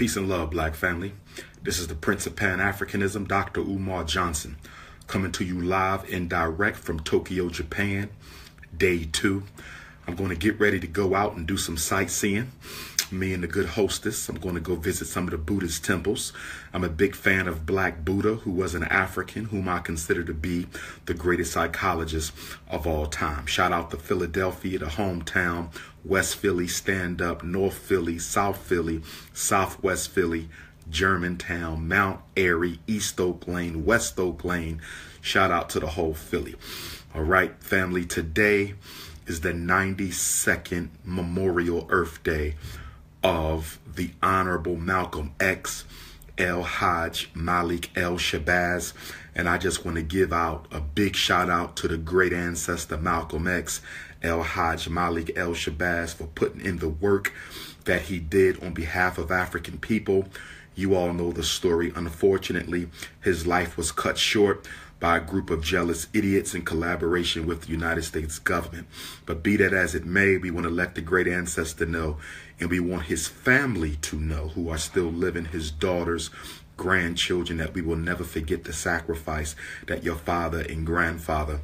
Peace and love, Black family. This is the Prince of Pan-Africanism, Dr. Umar Johnson, coming to you live and direct from Tokyo, Japan, day 2. I'm going to get ready to go out and do some sightseeing. Me and the good hostess, I'm going to go visit some of the Buddhist temples. I'm a big fan of Black Buddha, who was an African, whom I consider to be the greatest psychologist of all time. Shout out to Philadelphia, the hometown, West Philly, stand up, North Philly, Southwest Philly, Germantown, Mount Airy, East Oak Lane, West Oak Lane. Shout out to the whole Philly. All right, family, today is the 92nd Memorial Earth Day of the Honorable Malcolm X, El Hajj Malik El Shabazz. And I just want to give out a big shout out to the great ancestor Malcolm X, El Hajj Malik El Shabazz, for putting in the work that he did on behalf of African people. You all know the story. Unfortunately, his life was cut short by a group of jealous idiots in collaboration with the United States government. But be that as it may, we want to let the great ancestor know, and we want his family to know, who are still living, his daughters, grandchildren, that we will never forget the sacrifice that your father and grandfather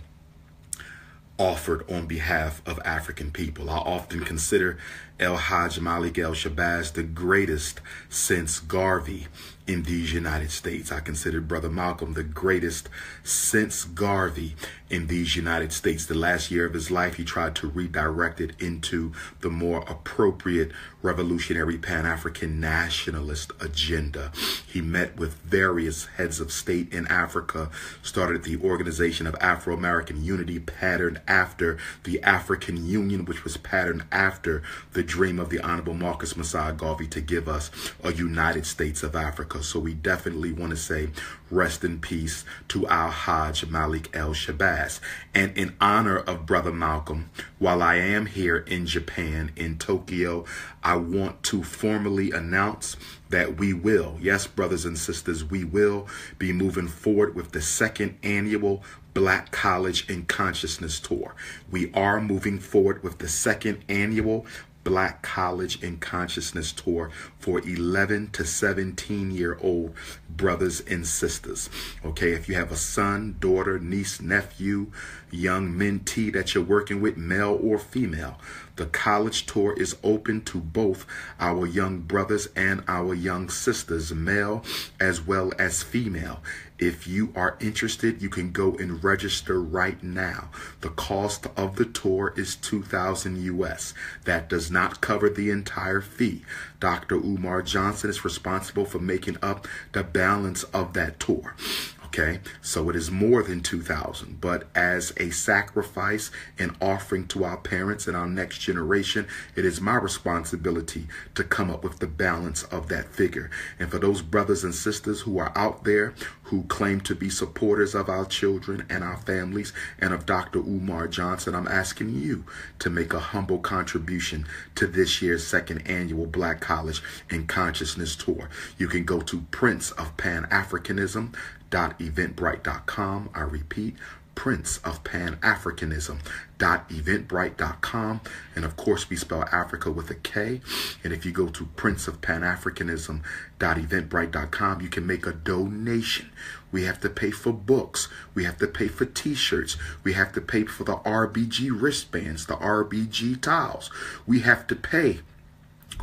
offered on behalf of African people. I often consider El Hajj Malik El Shabazz the greatest since Garvey in these United States. I consider Brother Malcolm the greatest since Garvey in these United States. The last year of his life, he tried to redirect it into the more appropriate revolutionary Pan-African nationalist agenda. He met with various heads of state in Africa, started the Organization of Afro-American Unity, patterned after the African Union, which was patterned after the dream of the Honorable Marcus Messiah Garvey to give us a United States of Africa. So we definitely want to say rest in peace to Al Hajj Malik El Shabazz. And in honor of Brother Malcolm, while I am here in Japan, in Tokyo, I want to formally announce that we will, yes, brothers and sisters, we will be moving forward with the 2nd annual Black College in Consciousness Tour. We are moving forward with the 2nd annual Black College in Consciousness Tour for 11 to 17-year-old brothers and sisters. Okay, if you have a son, daughter, niece, nephew, young mentee that you're working with, male or female, the college tour is open to both our young brothers and our young sisters, male as well as female. If you are interested, you can go and register right now. The cost of the tour is $2,000 US. That does not cover the entire fee. Dr. Umar Johnson is responsible for making up the balance of that tour. Okay, so it is more than $2,000, but as a sacrifice and offering to our parents and our next generation, it is my responsibility to come up with the balance of that figure. And for those brothers and sisters who are out there who claim to be supporters of our children and our families and of Dr. Umar Johnson, I'm asking you to make a humble contribution to this year's 2nd annual Black College in Consciousness Tour. You can go to princeofpanafricanism.eventbrite.com. I repeat, princeofpanafricanism.eventbrite.com. And of course, we spell Africa with a K. And if you go to princeofpanafricanism.eventbrite.com, you can make a donation. We have to pay for books. We have to pay for t-shirts. We have to pay for the RBG wristbands, the RBG towels. We have to pay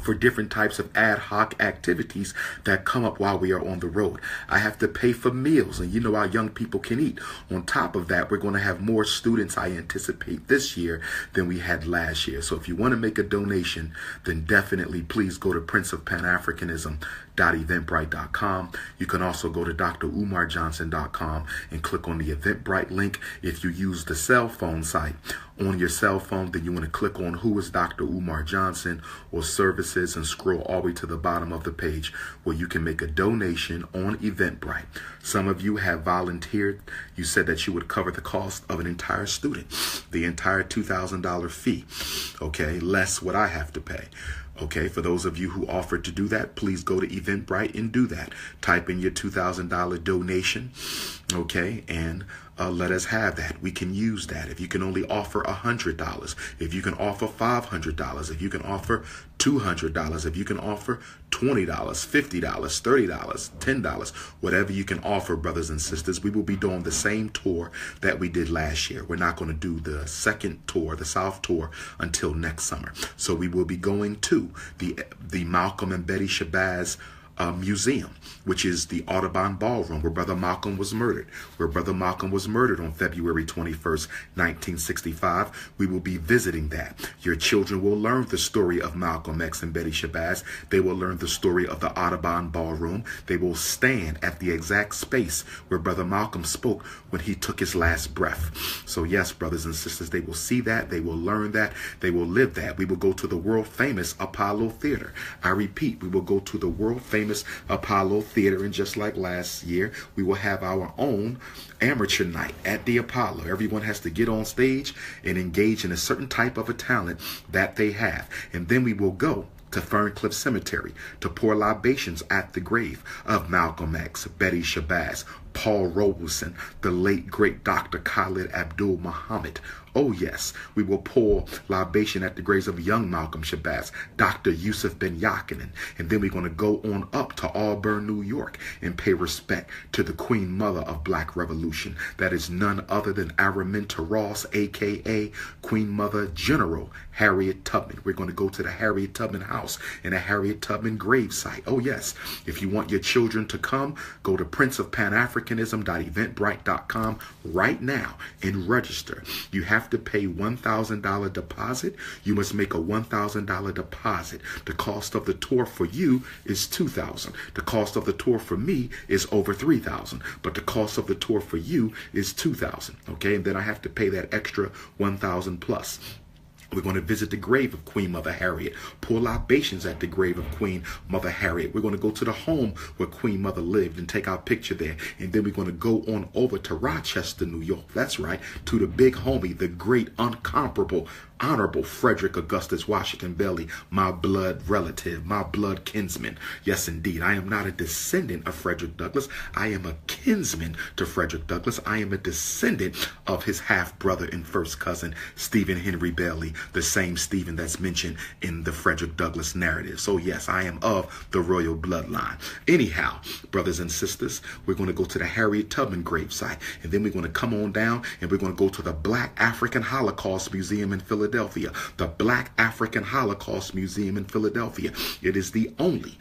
for different types of ad hoc activities that come up while we are on the road. I have to pay for meals, and you know our young people can eat. On top of that, we're going to have more students, I anticipate, this year than we had last year. So if you want to make a donation, then definitely please go to princeofpanafricanism.eventbrite.com. You can also go to drumarjohnson.com and click on the Eventbrite link. If you use the cell phone site on your cell phone, then you want to click on Who is Dr. Umar Johnson or Services and scroll all the way to the bottom of the page where you can make a donation on Eventbrite. Some of you have volunteered. You said that you would cover the cost of an entire student, the entire $2,000 fee, okay, less what I have to pay. Okay, for those of you who offered to do that, please go to Eventbrite and do that. Type in your $2,000 donation, okay, and let us have that. We can use that. If you can only offer $100, if you can offer $500, if you can offer $200, if you can offer $20, $50, $30, $10, whatever you can offer, brothers and sisters. We will be doing the same tour that we did last year. We're not going to do the second tour, the South tour, until next summer. So we will be going to the Malcolm and Betty Shabazz museum, which is the Audubon Ballroom, where Brother Malcolm was murdered. On February 21st, 1965. We will be visiting that. Your children will learn the story of Malcolm X and Betty Shabazz. They will learn the story of the Audubon Ballroom. They will stand at the exact space where Brother Malcolm spoke when he took his last breath. So yes, brothers and sisters, they will see that. They will learn that. They will live that. We will go to the world famous Apollo Theater. I repeat, we will go to the world famous Apollo Theater, and just like last year, we will have our own amateur night at the Apollo. Everyone has to get on stage and engage in a certain type of a talent that they have. And then we will go to Ferncliff Cemetery to pour libations at the grave of Malcolm X, Betty Shabazz, Paul Robeson, the late great Dr. Khalid Abdul Muhammad. Oh yes, we will pour libation at the graves of young Malcolm Shabazz, Dr. Yusuf Ben Yakinen, and then we're going to go on up to Auburn, New York, and pay respect to the Queen Mother of Black Revolution. That is none other than Araminta Ross, aka Queen Mother General Harriet Tubman. We're going to go to the Harriet Tubman house and a Harriet Tubman gravesite. Oh yes, if you want your children to come, go to princeofpanafricanism.eventbrite.com right now and register. You have to pay $1,000 deposit. You must make a $1,000 deposit. The cost of the tour for you is $2,000. The cost of the tour for me is over $3,000. But the cost of the tour for you is $2,000. Okay, and then I have to pay that extra $1,000 plus. We're going to visit the grave of Queen Mother Harriet, pour libations at the grave of Queen Mother Harriet. We're going to go to the home where Queen Mother lived and take our picture there. And then we're going to go on over to Rochester, New York. That's right, to the big homie, the great, uncomparable, Honorable Frederick Augustus Washington Bailey, my blood relative, my blood kinsman. Yes, indeed. I am not a descendant of Frederick Douglass. I am a kinsman to Frederick Douglass. I am a descendant of his half-brother and first cousin, Stephen Henry Bailey, the same Stephen that's mentioned in the Frederick Douglass narrative. So yes, I am of the royal bloodline. Anyhow, brothers and sisters, we're going to go to the Harriet Tubman gravesite, and then we're going to come on down and we're going to go to the Black African Holocaust Museum in Philadelphia. The Black African Holocaust Museum in Philadelphia. It is the only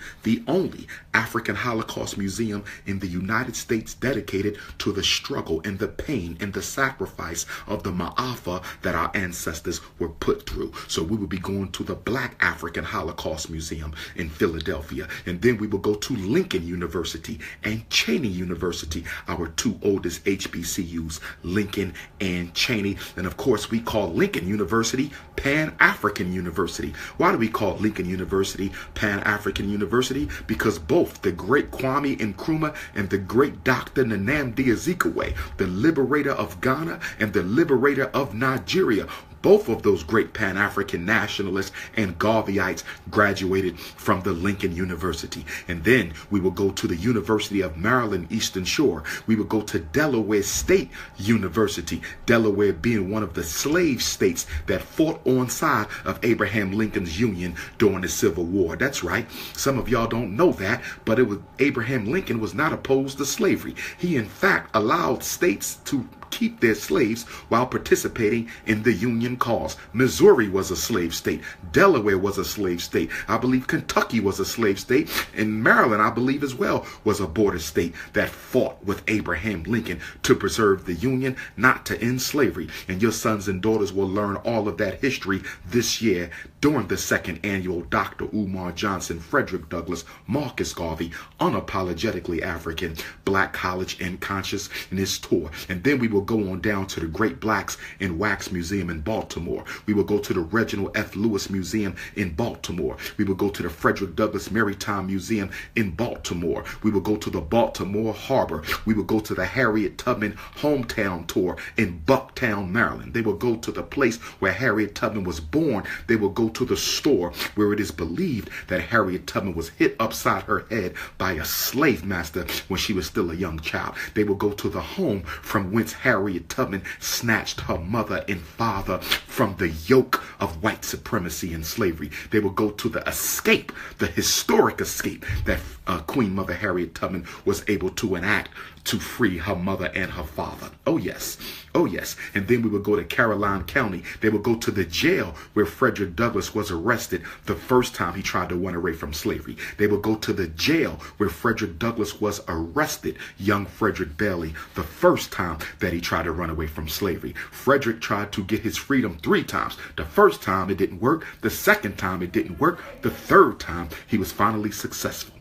African Holocaust museum in the United States dedicated to the struggle and the pain and the sacrifice of the Ma'afa that our ancestors were put through. So we will be going to the Black African Holocaust Museum in Philadelphia. And then we will go to Lincoln University and Cheney University, our two oldest HBCUs, Lincoln and Cheney. And of course, we call Lincoln University Pan-African University. Why do we call Lincoln University Pan-African University? Because both the great Kwame Nkrumah and the great Dr. Nnamdi Azikiwe, the liberator of Ghana and the liberator of Nigeria, both of those great Pan-African nationalists and Garveyites graduated from the Lincoln University. And then we will go to the University of Maryland Eastern Shore. We will go to Delaware State University, Delaware being one of the slave states that fought on side of Abraham Lincoln's Union during the Civil War. That's right. Some of y'all don't know that, but Abraham Lincoln was not opposed to slavery. He in fact allowed states to keep their slaves while participating in the Union cause. Missouri was a slave state. Delaware was a slave state. I believe Kentucky was a slave state. And Maryland, I believe as well, was a border state that fought with Abraham Lincoln to preserve the Union, not to end slavery. And your sons and daughters will learn all of that history this year during the second annual Dr. Umar Johnson, Frederick Douglass, Marcus Garvey, Unapologetically African Black College and Consciousness tour. And then we will go on down to the Great Blacks in Wax Museum in Baltimore. Baltimore. We will go to the Reginald F. Lewis Museum in Baltimore. We will go to the Frederick Douglass Maritime Museum in Baltimore. We will go to the Baltimore Harbor. We will go to the Harriet Tubman Hometown Tour in Bucktown, Maryland. They will go to the place where Harriet Tubman was born. They will go to the store where it is believed that Harriet Tubman was hit upside her head by a slave master when she was still a young child. They will go to the home from whence Harriet Tubman snatched her mother and father from the yoke of white supremacy and slavery. They will go to the escape, the historic escape that Queen Mother Harriet Tubman was able to enact to free her mother and her father. Oh yes, oh yes. And then we would go to Caroline County. They would go to the jail where Frederick Douglass was arrested the first time he tried to run away from slavery. They would go to the jail where Frederick Douglass was arrested, young Frederick Bailey, the first time that he tried to run away from slavery. Frederick tried to get his freedom 3 times. The first time it didn't work. The second time it didn't work. The third time he was finally successful.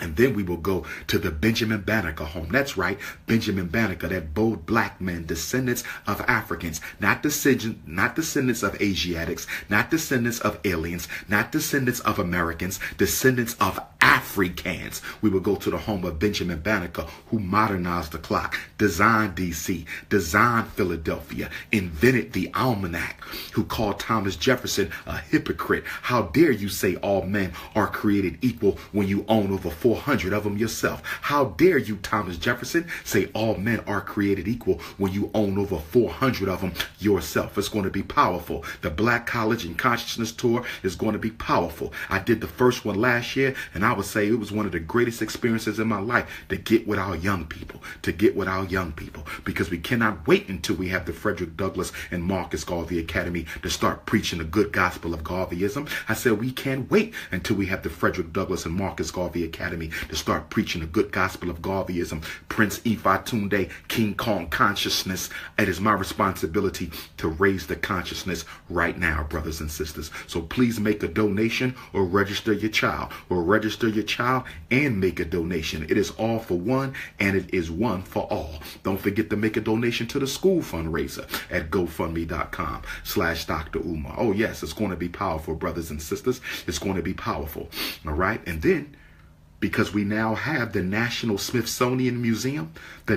And then we will go to the Benjamin Banneker home. That's right, Benjamin Banneker, that bold black man, descendants of Africans, not descendants of Asiatics, not descendants of aliens, not descendants of Americans, descendants of Africans. We will go to the home of Benjamin Banneker, who modernized the clock, designed DC, designed Philadelphia, invented the almanac, who called Thomas Jefferson a hypocrite. How dare you say all men are created equal when you own over 400 of them yourself? How dare you, Thomas Jefferson, say all men are created equal when you own over 400 of them yourself? It's going to be powerful. The Black College and Consciousness Tour is going to be powerful. I did the first one last year, and I would say it was one of the greatest experiences in my life to get with our young people, because we cannot wait until we have the Frederick Douglass and Marcus Garvey Academy to start preaching the good gospel of Garveyism. I said we can't wait until we have the Frederick Douglass and Marcus Garvey Academy to start preaching the good gospel of Garveyism. Prince Ifa Tunde, King Kong consciousness. It is my responsibility to raise the consciousness right now, brothers and sisters. So please make a donation or register your child, and make a donation. It is all for one, and it is one for all. Don't forget to make a donation to the school fundraiser at GoFundMe.com/Dr. Umar. Oh yes, it's going to be powerful, brothers and sisters. It's going to be powerful. All right. And then, because we now have the National Smithsonian Museum, now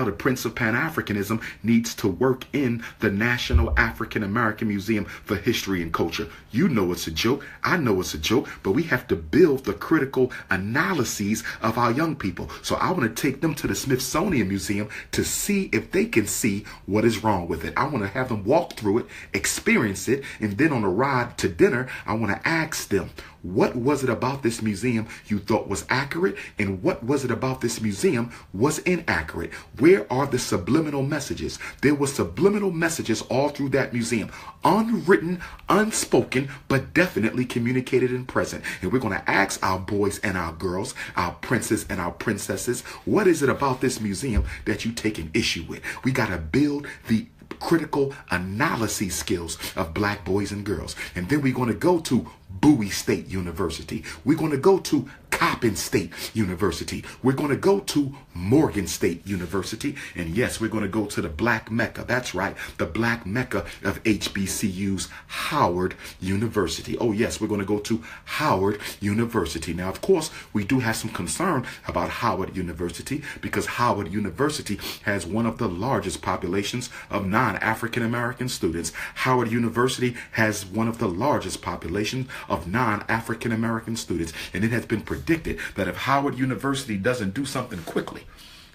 the Prince of Pan-Africanism needs to work in the National African American Museum for History and Culture. You know it's a joke. I know it's a joke, but we have to build the critical analyses of our young people. So I want to take them to the Smithsonian Museum to see if they can see what is wrong with it. I want to have them walk through it, experience it, and then on a ride to dinner, I want to ask them, what was it about this museum you thought was accurate, and what was it about this museum was inaccurate? Where are the subliminal messages? There were subliminal messages all through that museum, unwritten, unspoken, but definitely communicated and present. And we're going to ask our boys and our girls, our princes and our princesses, what is it about this museum that you take an issue with? We got to build the critical analysis skills of black boys and girls. And then we're going to go to Bowie State University. We're going to go to Coppin State University. We're going to go to Morgan State University. And yes, we're going to go to the Black Mecca. That's right, the Black Mecca of HBCU's, Howard University. Oh yes, we're going to go to Howard University. Now, of course, we do have some concern about Howard University, because Howard University has one of the largest populations of non-African American students. Howard University has one of the largest populations of non-African American students. And it has been predicted that if Howard University doesn't do something quickly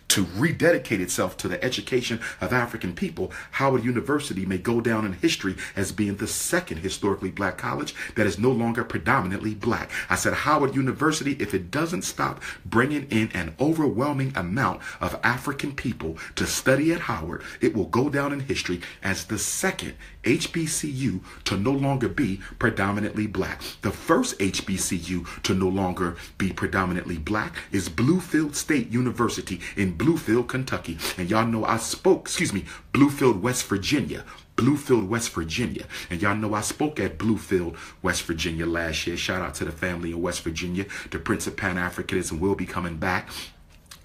to rededicate itself to the education of African people, Howard University may go down in history as being the second historically black college that is no longer predominantly black. I said Howard University, if it doesn't stop bringing in an overwhelming amount of African people to study at Howard, it will go down in history as the second HBCU to no longer be predominantly black. The first HBCU to no longer be predominantly black is Bluefield State University in Bluefield, Kentucky. And y'all know Bluefield, West Virginia. Bluefield, West Virginia. And y'all know I spoke at Bluefield, West Virginia last year. Shout out to the family in West Virginia. The Prince of Pan-Africanism will be coming back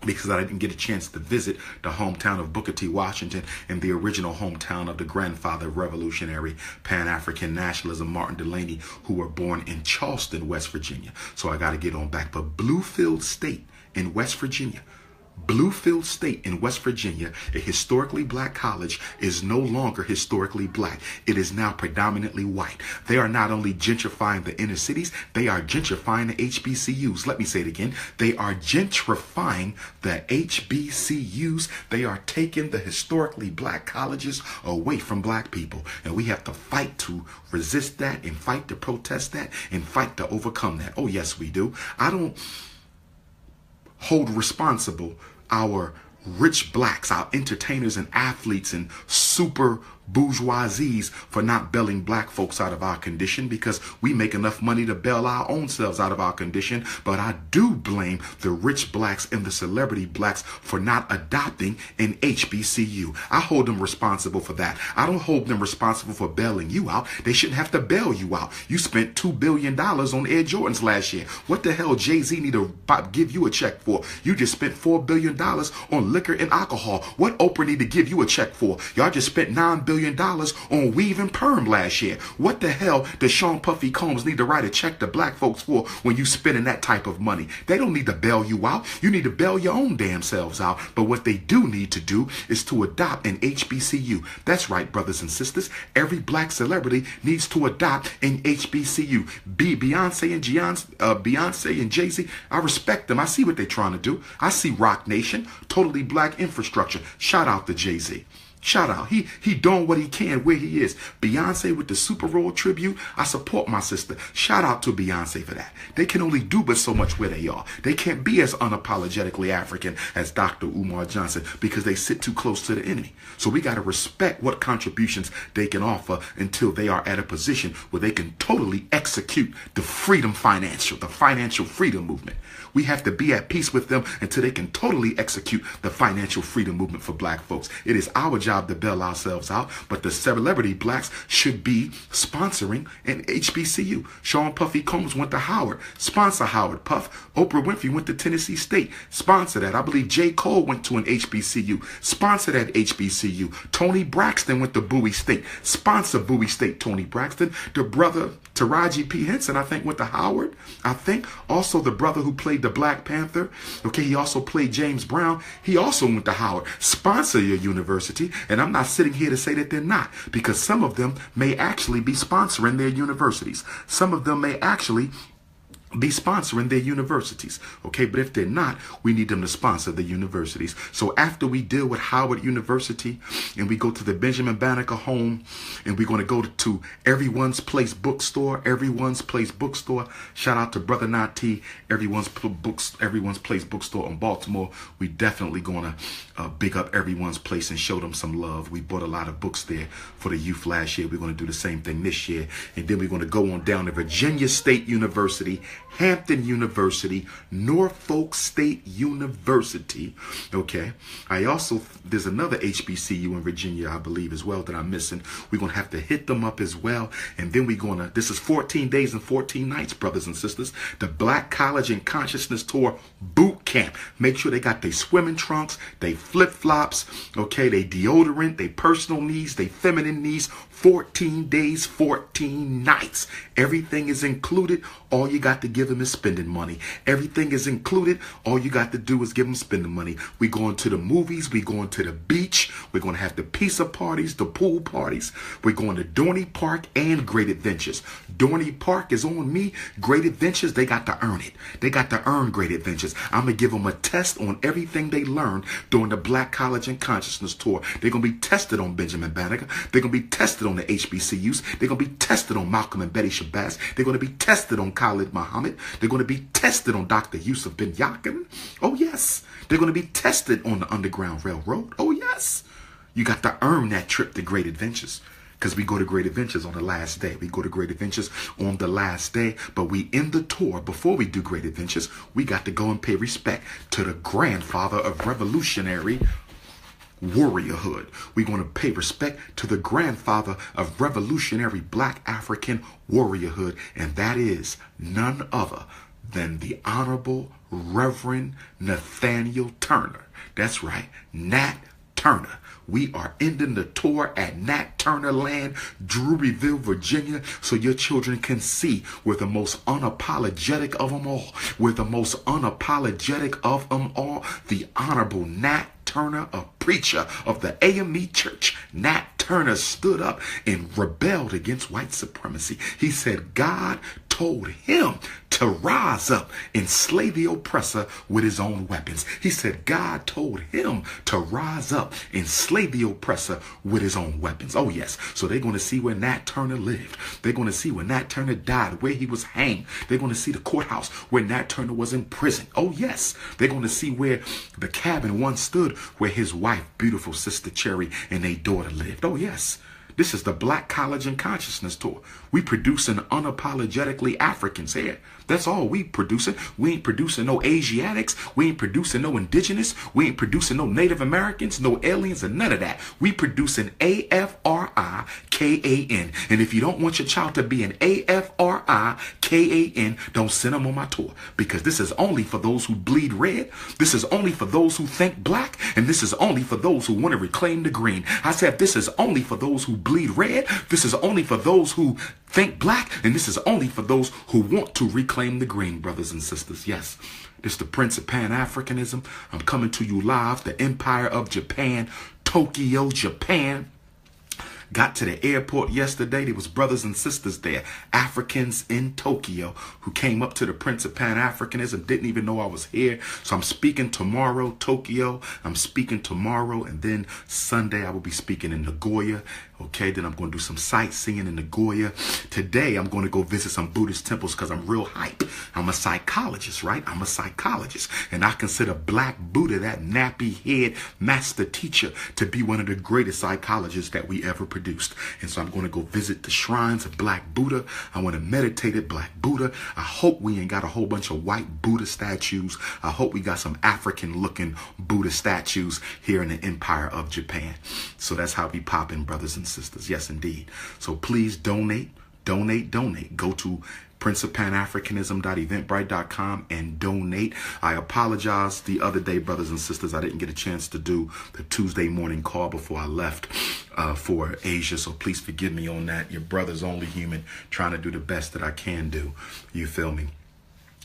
because I didn't get a chance to visit the hometown of Booker T. Washington and the original hometown of the grandfather of revolutionary Pan-African nationalism, Martin Delany, who were born in Charleston, West Virginia. So I got to get on back. But Bluefield State in West Virginia, Bluefield State in West Virginia, a historically black college, is no longer historically black. It is now predominantly white. They are not only gentrifying the inner cities, they are gentrifying the HBCUs. Let me say it again. They are gentrifying the HBCUs. They are taking the historically black colleges away from black people. And we have to fight to resist that and fight to protest that and fight to overcome that. Oh, yes, we do. I don't hold responsible our rich blacks, our entertainers and athletes and super bourgeoisies for not bailing black folks out of our condition, because we make enough money to bail our own selves out of our condition. But I do blame the rich blacks and the celebrity blacks for not adopting an HBCU. I hold them responsible for that. I don't hold them responsible for bailing you out. They shouldn't have to bail you out. You spent $2 billion on Air Jordans last year. What the hell Jay-Z need to give you a check for? You just spent $4 billion on liquor and alcohol. What Oprah need to give you a check for? Y'all just spent $9 billion on weave and perm last year. What the hell does Sean Puffy Combs need to write a check to black folks for when you spending that type of money? They don't need to bail you out. You need to bail your own damn selves out. But what they do need to do is to adopt an HBCU. That's right, brothers and sisters. Every black celebrity needs to adopt an HBCU. Beyonce and Jay-Z, I respect them. I see what they're trying to do. I see Rock Nation, totally black infrastructure. Shout out to Jay-Z. Shout out. He doing what he can where he is. Beyonce with the Super Bowl tribute. I support my sister. Shout out to Beyonce for that. They can only do but so much where they are. They can't be as unapologetically African as Dr. Umar Johnson because they sit too close to the enemy. So we got to respect what contributions they can offer until they are at a position where they can totally execute the financial freedom movement. We have to be at peace with them until they can totally execute the financial freedom movement for black folks. It is our job to bail ourselves out, but the celebrity blacks should be sponsoring an HBCU. Sean Puffy Combs went to Howard. Sponsor Howard. Puff. Oprah Winfrey went to Tennessee State. Sponsor that. I believe J. Cole went to an HBCU. Sponsor that HBCU. Tony Braxton went to Bowie State. Sponsor Bowie State, Tony Braxton. The brother Taraji P. Henson, I think, went to Howard. I think also the brother who played the Black Panther. Okay, he also played James Brown. He also went to Howard. Sponsor your university. And I'm not sitting here to say that they're not, because some of them may actually be sponsoring their universities. Some of them may actually be sponsoring their universities. Okay, but if they're not, we need them to sponsor the universities. So after we deal with Howard University and we go to the Benjamin Banneker home and we're going to go to Everyone's Place bookstore, shout out to Brother Nati, Everyone's Place bookstore in Baltimore. We definitely going to big up Everyone's Place and show them some love. We bought a lot of books there for the youth last year. We're going to do the same thing this year. And then we're going to go on down to Virginia State University, Hampton University, Norfolk State University. Okay. There's another HBCU in Virginia, I believe, as well, that I'm missing. We're going to have to hit them up as well. And then this is 14 days and 14 nights, brothers and sisters. The Black College and Consciousness Tour Boot Camp. Make sure they got their swimming trunks, they flip-flops, okay, they deodorant, they personal needs, they feminine needs. 14 days, 14 nights. Everything is included. All you got to give them is spending money. Everything is included. All you got to do is give them spending money. We going to the movies. We going to the beach. We're going to have the pizza parties, the pool parties. We're going to Dorney Park and Great Adventures. Dorney Park is on me. Great Adventures, they got to earn it. They got to earn Great Adventures. I'm going to give them a test on everything they learned during the Black College and Consciousness Tour. They're going to be tested on Benjamin Banneker. They're going to be tested on the HBCUs. They're going to be tested on Malcolm and Betty Shabazz. They're going to be tested on Khalid Muhammad. They're going to be tested on Dr. Yusuf bin Yakin. Oh, yes. They're going to be tested on the Underground Railroad. Oh, yes. You got to earn that trip to Great Adventures, because we go to Great Adventures on the last day. We go to Great Adventures on the last day, but we end the tour. Before we do Great Adventures, we got to go and pay respect to the grandfather of revolutionary warriorhood. We're going to pay respect to the grandfather of revolutionary black African warriorhood, and that is none other than the Honorable Reverend Nathaniel Turner. That's right, Nat Turner. We are ending the tour at Nat Turner Land, Druryville, Virginia, so your children can see we're the most unapologetic of them all. We're the most unapologetic of them all. The Honorable Nat Turner, a preacher of the AME Church. Nat Turner stood up and rebelled against white supremacy. He said God told him to rise up and slay the oppressor with his own weapons. He said God told him to rise up and slay the oppressor with his own weapons. Oh yes, so they're going to see where Nat Turner lived. They're going to see where Nat Turner died, where he was hanged. They're going to see the courthouse where Nat Turner was in prison. Oh yes, they're going to see where the cabin once stood, where his wife, beautiful Sister Cherry, and their daughter lived. Oh yes. This is the Black College and Consciousness Tour. We producing unapologetically Africans here. That's all we producing. We ain't producing no Asiatics. We ain't producing no indigenous. We ain't producing no Native Americans, no aliens, and none of that. We producing AFRIKAN. And if you don't want your child to be an AFRIKAN, don't send them on my tour. Because this is only for those who bleed red. This is only for those who think black. And this is only for those who want to reclaim the green. I said this is only for those who bleed red. This is only for those who think black, and this is only for those who want to reclaim the green, brothers and sisters. Yes, this is the Prince of Pan-Africanism. I'm coming to you live, the Empire of Japan, Tokyo, Japan. Got to the airport yesterday. There was brothers and sisters there, Africans in Tokyo, who came up to the Prince of Pan-Africanism, didn't even know I was here. So I'm speaking tomorrow, Tokyo. I'm speaking tomorrow, and then Sunday I will be speaking in Nagoya. Okay, then I'm going to do some sightseeing in Nagoya. Today, I'm going to go visit some Buddhist temples because I'm real hype. I'm a psychologist, right? I'm a psychologist. And I consider Black Buddha, that nappy head master teacher, to be one of the greatest psychologists that we ever produced. And so I'm going to go visit the shrines of Black Buddha. I want to meditate at Black Buddha. I hope we ain't got a whole bunch of white Buddha statues. I hope we got some African-looking Buddha statues here in the Empire of Japan. So that's how we popping, brothers and sisters. Yes, indeed. So please donate. Go to princeofpanafricanism.eventbrite.com and donate. I apologize the other day, brothers and sisters. I didn't get a chance to do the Tuesday morning call before I left for Asia. So please forgive me on that. Your brother's only human, trying to do the best that I can do. You feel me?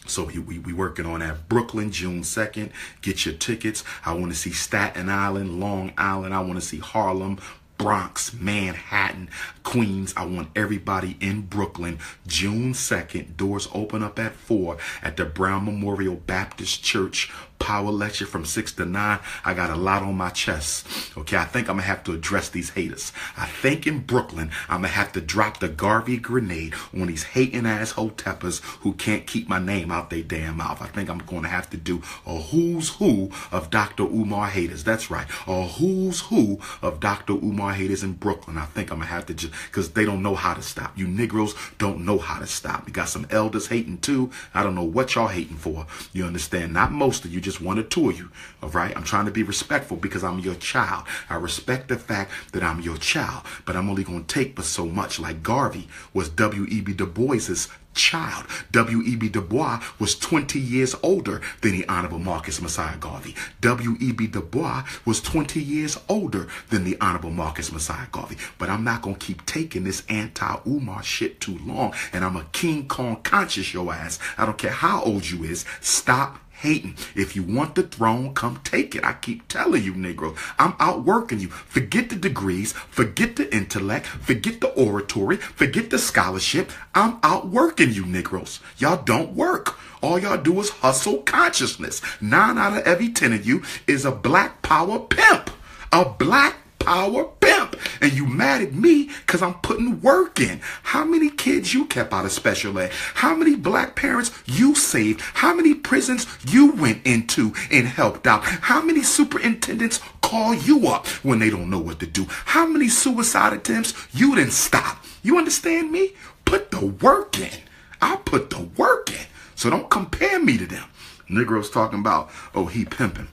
So we working on that. Brooklyn, June 2nd. Get your tickets. I want to see Staten Island, Long Island. I want to see Harlem, Bronx, Manhattan, Queens. I want everybody in Brooklyn, June 2nd. Doors open up at 4 at the Brown Memorial Baptist Church. Power lecture from 6 to 9. I got a lot on my chest. Okay, I think I'm going to have to address these haters. I think in Brooklyn, I'm going to have to drop the Garvey grenade on these hating ass hoteppers who can't keep my name out their damn mouth. I think I'm going to have to do a who's who of Dr. Umar haters. That's right. A who's who of Dr. Umar haters in Brooklyn. I think I'm going to have to just, because they don't know how to stop. You Negroes don't know how to stop. You got some elders hating too. I don't know what y'all hating for. You understand? Not most of you, just one or two of you. All right. I'm trying to be respectful because I'm your child. I respect the fact that I'm your child, but I'm only going to take but so much. Like Garvey was W.E.B. Du Bois's child. W.E.B. Du Bois was 20 years older than the Honorable Marcus Messiah Garvey. W.E.B. Du Bois was 20 years older than the Honorable Marcus Messiah Garvey. But I'm not going to keep taking this anti-Umar shit too long. And I'm a King Kong conscious your ass. I don't care how old you is. Stop hating. If you want the throne, come take it. I keep telling you, Negro, I'm outworking you. Forget the degrees, forget the intellect, forget the oratory, forget the scholarship. I'm outworking you, Negroes. Y'all don't work. All y'all do is hustle consciousness. 9 out of every 10 of you is a black power pimp. A black power pimp. And you mad at me because I'm putting work in. How many kids you kept out of special ed? How many black parents you saved? How many prisons you went into and helped out? How many superintendents call you up when they don't know what to do? How many suicide attempts you didn't stop? You understand me? Put the work in. I'll put the work in. So don't compare me to them. Negroes talking about, oh, he pimping.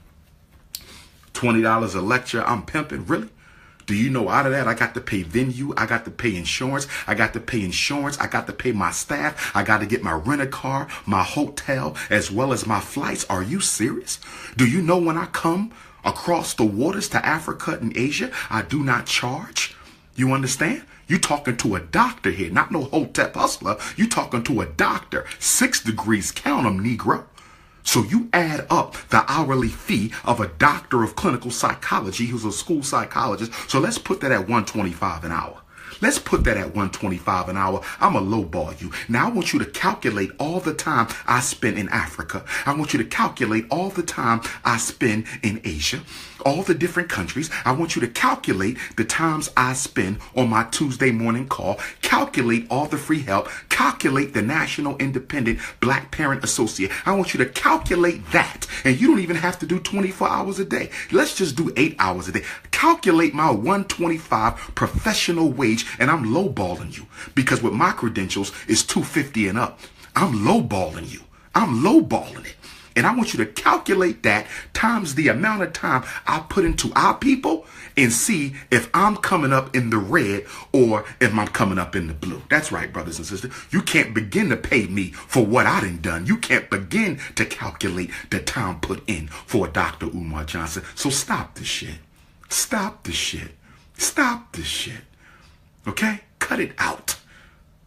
$20 a lecture, I'm pimping. Really? Do you know out of that, I got to pay venue, I got to pay insurance, I got to pay my staff, I got to get my rent-a-car, my hotel, as well as my flights. Are you serious? Do you know when I come across the waters to Africa and Asia, I do not charge? You understand? You talking to a doctor here, not no hotep hustler. You talking to a doctor. 6 degrees, count 'em, Negro. So you add up the hourly fee of a doctor of clinical psychology who's a school psychologist. So let's put that at $125 an hour. Let's put that at $125 an hour. I'm a lowball you. Now I want you to calculate all the time I spend in Africa. I want you to calculate all the time I spend in Asia, all the different countries. I want you to calculate the times I spend on my Tuesday morning call. Calculate all the free help. Calculate the National Independent Black Parent Associate. I want you to calculate that. And you don't even have to do 24 hours a day. Let's just do 8 hours a day. Calculate my $125 professional wage, and I'm lowballing you because with my credentials it's $250 and up. I'm lowballing you. I'm lowballing it. And I want you to calculate that times the amount of time I put into our people and see if I'm coming up in the red or if I'm coming up in the blue. That's right, brothers and sisters. You can't begin to pay me for what I done. You can't begin to calculate the time put in for Dr. Umar Johnson. So stop this shit. Stop this shit. Stop this shit. Okay? Cut it out.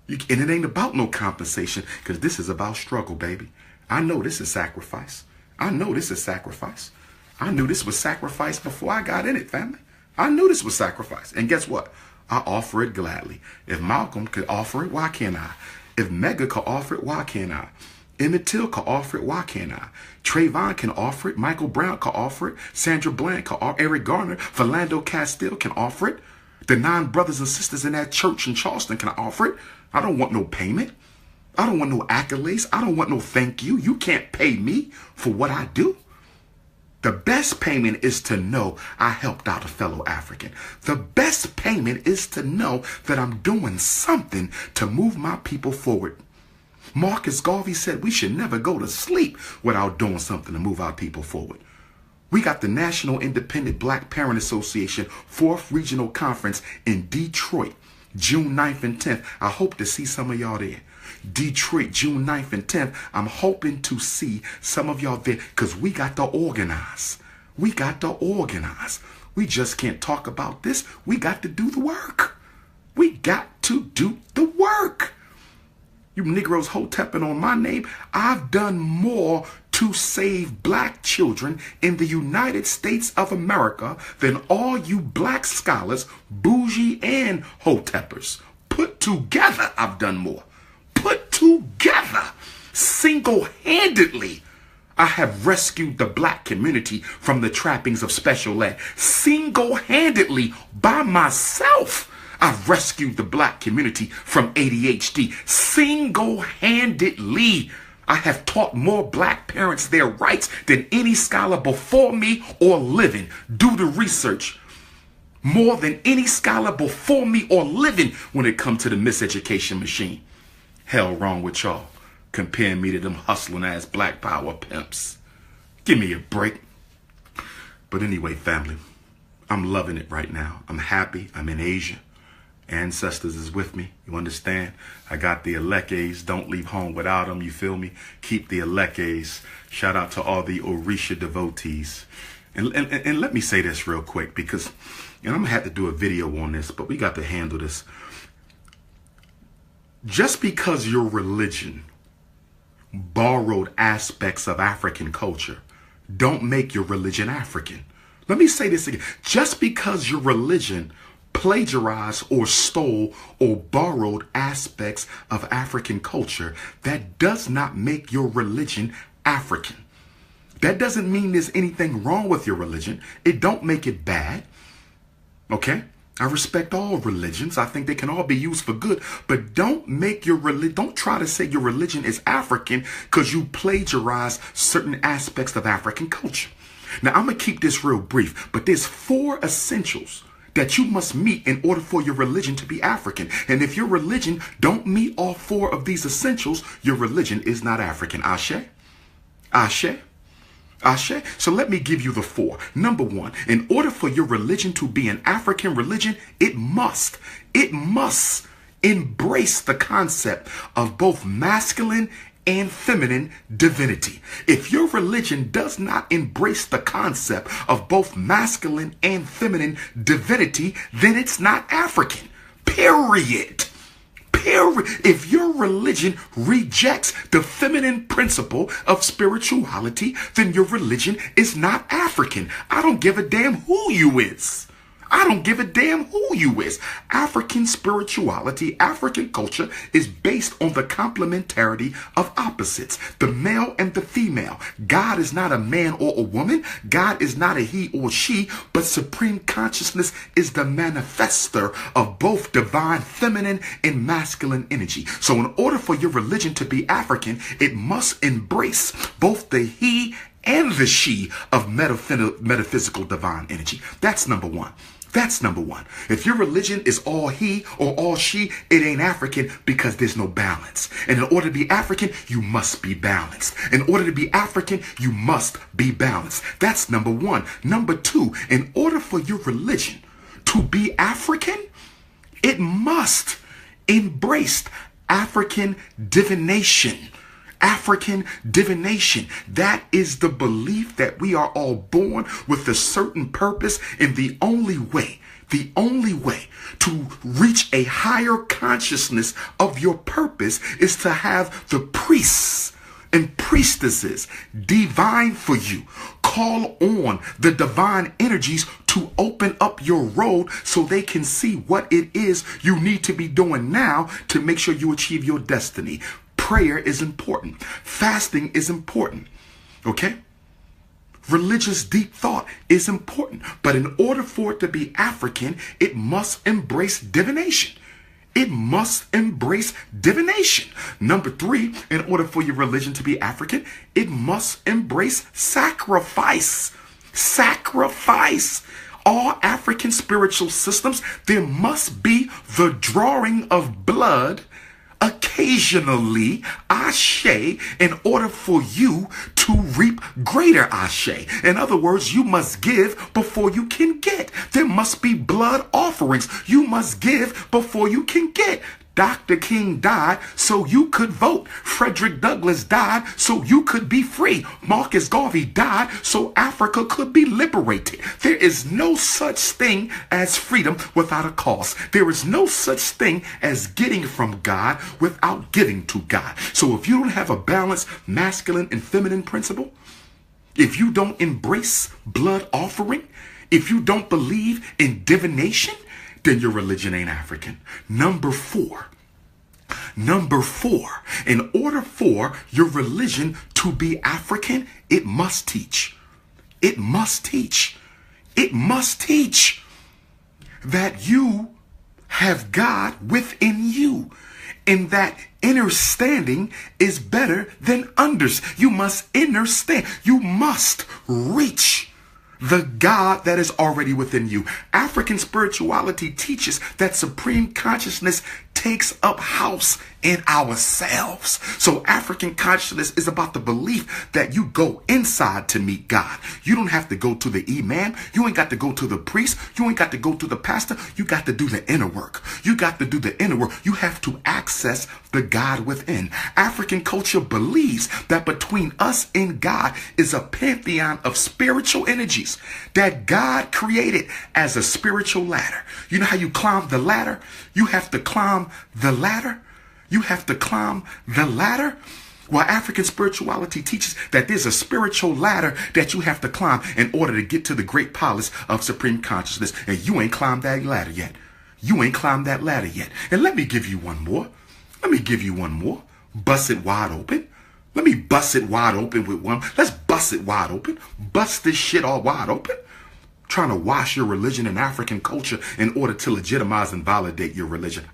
And it ain't about no compensation because this is about struggle, baby. I know this is sacrifice. I know this is sacrifice. I knew this was sacrifice before I got in it, family. I knew this was sacrifice. And guess what? I offer it gladly. If Malcolm could offer it, why can't I? If Mega could offer it, why can't I? Emmett Till could offer it, why can't I? Trayvon can offer it. Michael Brown can offer it. Sandra Bland can offer it. Eric Garner, Philando Castile can offer it. The 9 brothers and sisters in that church in Charleston can offer it. I don't want no payment. I don't want no accolades. I don't want no thank you. You can't pay me for what I do. The best payment is to know I helped out a fellow African. The best payment is to know that I'm doing something to move my people forward. Marcus Garvey said we should never go to sleep without doing something to move our people forward. We got the National Independent Black Parent Association 4th Regional Conference in Detroit, June 9th and 10th. I hope to see some of y'all there. Detroit, June 9th and 10th. I'm hoping to see some of y'all there because we got to organize. We got to organize. We just can't talk about this. We got to do the work. We got to do the work. You Negroes hotepping on my name. I've done more to save black children in the United States of America than all you black scholars, bougie and hoteppers. Put together, I've done more. Put together, single-handedly, I have rescued the black community from the trappings of special ed. Single-handedly, by myself, I've rescued the black community from ADHD. Single-handedly, I have taught more black parents their rights than any scholar before me or living. Do the research. More than any scholar before me or living when it comes to the miseducation machine. Hell wrong with y'all. Comparing me to them hustling ass black power pimps. Give me a break. But anyway, family, I'm loving it right now. I'm happy. I'm in Asia. Ancestors is with me. You understand? I got the Elekes. Don't leave home without them. You feel me? Keep the Elekes. Shout out to all the Orisha devotees. And let me say this real quick because I'm going to have to do a video on this, but we got to handle this. Just because your religion borrowed aspects of African culture don't make your religion African. Let me say this again. Just because your religion plagiarized or stole or borrowed aspects of African culture, that does not make your religion African. That doesn't mean there's anything wrong with your religion. It don't make it bad. Okay? I respect all religions. I think they can all be used for good, but don't try to say your religion is African because you plagiarize certain aspects of African culture. Now, I'm going to keep this real brief, but there's 4 essentials that you must meet in order for your religion to be African. And if your religion don't meet all 4 of these essentials, your religion is not African. Ashe? Ashe? Ashe. So let me give you the four. Number one, in order for your religion to be an African religion, it must embrace the concept of both masculine and feminine divinity. If your religion does not embrace the concept of both masculine and feminine divinity, then it's not African. Period. If your religion rejects the feminine principle of spirituality, then your religion is not African. I don't give a damn who you is. I don't give a damn who you is. African spirituality, African culture is based on the complementarity of opposites, the male and the female. God is not a man or a woman. God is not a he or she, but supreme consciousness is the manifester of both divine feminine and masculine energy. So in order for your religion to be African, it must embrace both the he and the she of metaphysical divine energy. That's number one. That's number one. If your religion is all he or all she, it ain't African because there's no balance. And in order to be African, you must be balanced. In order to be African, you must be balanced. That's number one. Number two, in order for your religion to be African, it must embrace African divination. African divination. That is the belief that we are all born with a certain purpose, and the only way to reach a higher consciousness of your purpose is to have the priests and priestesses divine for you. Call on the divine energies to open up your road so they can see what it is you need to be doing now to make sure you achieve your destiny. Prayer is important. Fasting is important. Okay? Religious deep thought is important. But in order for it to be African, it must embrace divination. It must embrace divination. Number three, in order for your religion to be African, it must embrace sacrifice. Sacrifice. All African spiritual systems, there must be the drawing of blood occasionally, ashe, in order for you to reap greater ashe. In other words, you must give before you can get. There must be blood offerings. You must give before you can get. Dr. King died so you could vote. Frederick Douglass died so you could be free. Marcus Garvey died so Africa could be liberated. There is no such thing as freedom without a cost. There is no such thing as getting from God without giving to God. So if you don't have a balanced masculine and feminine principle, if you don't embrace blood offering, if you don't believe in divination, then your religion ain't African. Number four, in order for your religion to be African, it must teach. It must teach. It must teach that you have God within you, and that understanding is better than understanding. You must understand. You must reach the God that is already within you. African spirituality teaches that supreme consciousness takes up house in ourselves. So African consciousness is about the belief that you go inside to meet God. You don't have to go to the imam. You ain't got to go to the priest. You ain't got to go to the pastor. You got to do the inner work. You got to do the inner work. You have to access the God within. African culture believes that between us and God is a pantheon of spiritual energies that God created as a spiritual ladder. You know how you climb the ladder? You have to climb the ladder. You have to climb the ladder. Well, African spirituality teaches that there's a spiritual ladder that you have to climb in order to get to the great palace of supreme consciousness. And you ain't climbed that ladder yet. You ain't climbed that ladder yet. And let me give you one more. Let me give you one more. Bust it wide open. Let me bust it wide open with one. Let's bust it wide open. Bust this shit all wide open. Trying to wash your religion and African culture in order to legitimize and validate your religion.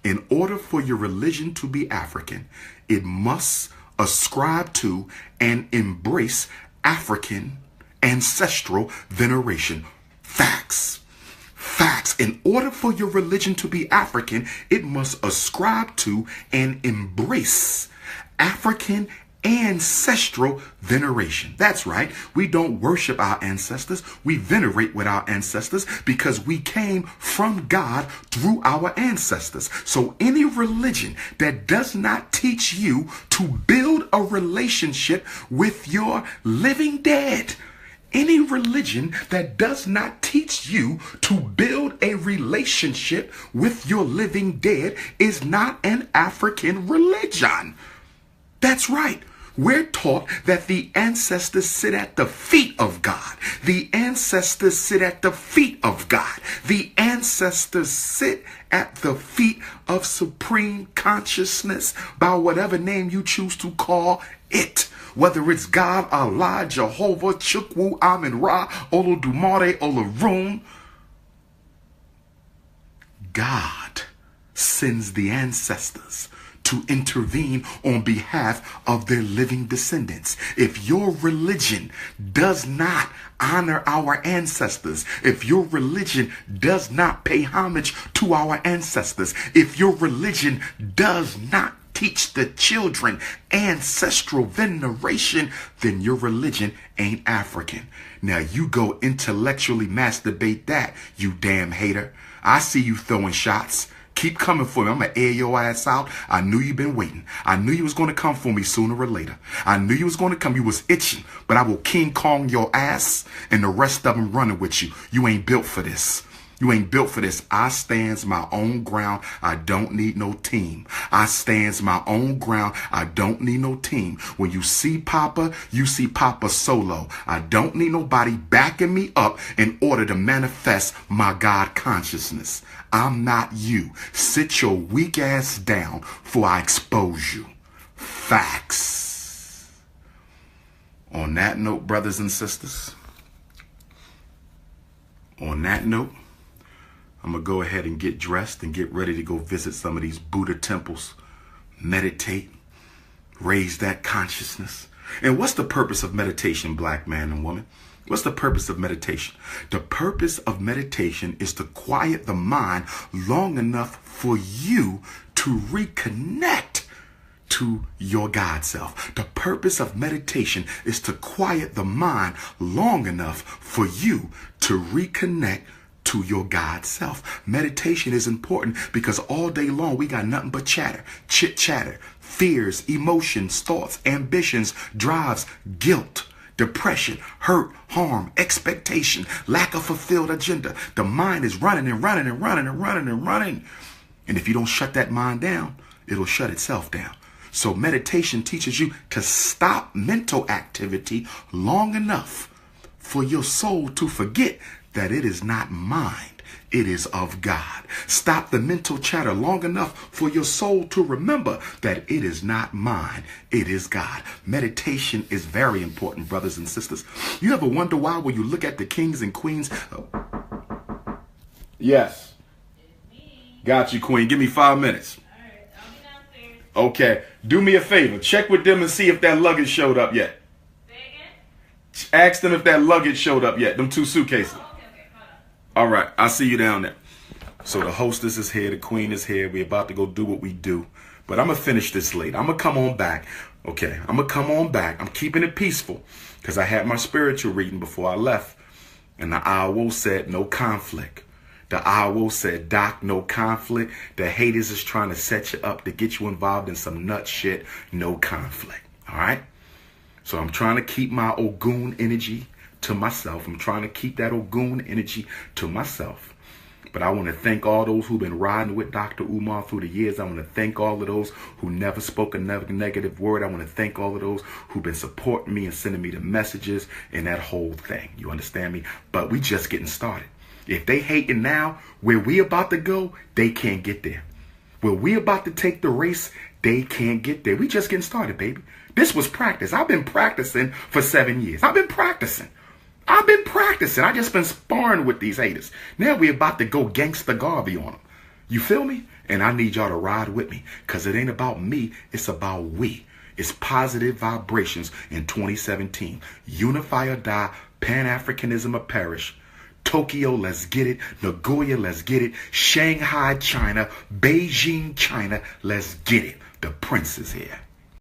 In order for your religion to be African, it must ascribe to and embrace African ancestral veneration. Facts. Facts. In order for your religion to be African, it must ascribe to and embrace African ancestral veneration. That's right. We don't worship our ancestors. We venerate with our ancestors because we came from God through our ancestors. So any religion that does not teach you to build a relationship with your living dead, any religion that does not teach you to build a relationship with your living dead is not an African religion. That's right. We're taught that the ancestors sit at the feet of God. The ancestors sit at the feet of God. The ancestors sit at the feet of supreme consciousness by whatever name you choose to call it. Whether it's God, Allah, Jehovah, Chukwu, Amin Ra, Olodumare, Olorun, God sends the ancestors to intervene on behalf of their living descendants. If your religion does not honor our ancestors, if your religion does not pay homage to our ancestors, if your religion does not teach the children ancestral veneration, then your religion ain't African. Now you go intellectually masturbate that, you damn hater. I see you throwing shots. Keep coming for me. I'm going to air your ass out. I knew you've been waiting. I knew you was going to come for me sooner or later. I knew you was going to come. You was itching. But I will King Kong your ass and the rest of them running with you. You ain't built for this. You ain't built for this. I stands my own ground. I don't need no team. I stands my own ground. I don't need no team. When you see Papa, you see Papa solo. I don't need nobody backing me up in order to manifest my God consciousness. I'm not you. Sit your weak ass down before I expose you. Facts. On that note, brothers and sisters, on that note, I'm going to go ahead and get dressed and get ready to go visit some of these Buddha temples, meditate, raise that consciousness. And what's the purpose of meditation, black man and woman? What's the purpose of meditation? The purpose of meditation is to quiet the mind long enough for you to reconnect to your God self. The purpose of meditation is to quiet the mind long enough for you to reconnect to your God self. Meditation is important because all day long we got nothing but chatter, chit chatter, fears, emotions, thoughts, ambitions, drives, guilt, depression, hurt, harm, expectation, lack of fulfilled agenda. The mind is running and running and running and running and running. And if you don't shut that mind down, it'll shut itself down. So meditation teaches you to stop mental activity long enough for your soul to forget that it is not mine, it is of God. Stop the mental chatter long enough for your soul to remember that it is not mine, it is God. Meditation is very important, brothers and sisters. You ever wonder why when you look at the kings and queens? Yes. Got you, queen. Give me 5 minutes. All right, I'll be downstairs. Okay. Do me a favor. Check with them and see if that luggage showed up yet. Say again? Ask them if that luggage showed up yet. Them 2 suitcases. Okay, hold on. All right, I'll see you down there. So the hostess is here, the queen is here. We're about to go do what we do. But I'm going to finish this late. I'm going to come on back. Okay, I'm going to come on back. I'm keeping it peaceful because I had my spiritual reading before I left. And the owl said no conflict. The owl said, Doc, no conflict. The haters is trying to set you up to get you involved in some nut shit. No conflict. All right? So I'm trying to keep my Ogun energy to myself. I'm trying to keep that Ogun energy to myself. But I want to thank all those who've been riding with Dr. Umar through the years. I want to thank all of those who never spoke a negative word. I want to thank all of those who've been supporting me and sending me the messages and that whole thing. You understand me? But we just getting started. If they hating now, where we about to go, they can't get there. Where we about to take the race, they can't get there. We just getting started, baby. This was practice. I've been practicing for 7 years. I've been practicing. I just been sparring with these haters. Now we about to go gangsta Garvey on them. You feel me? And I need y'all to ride with me because it ain't about me. It's about we. It's positive vibrations in 2017. Unify or die. Pan-Africanism or perish. Tokyo, let's get it. Nagoya, let's get it. Shanghai, China. Beijing, China, let's get it. The prince is here.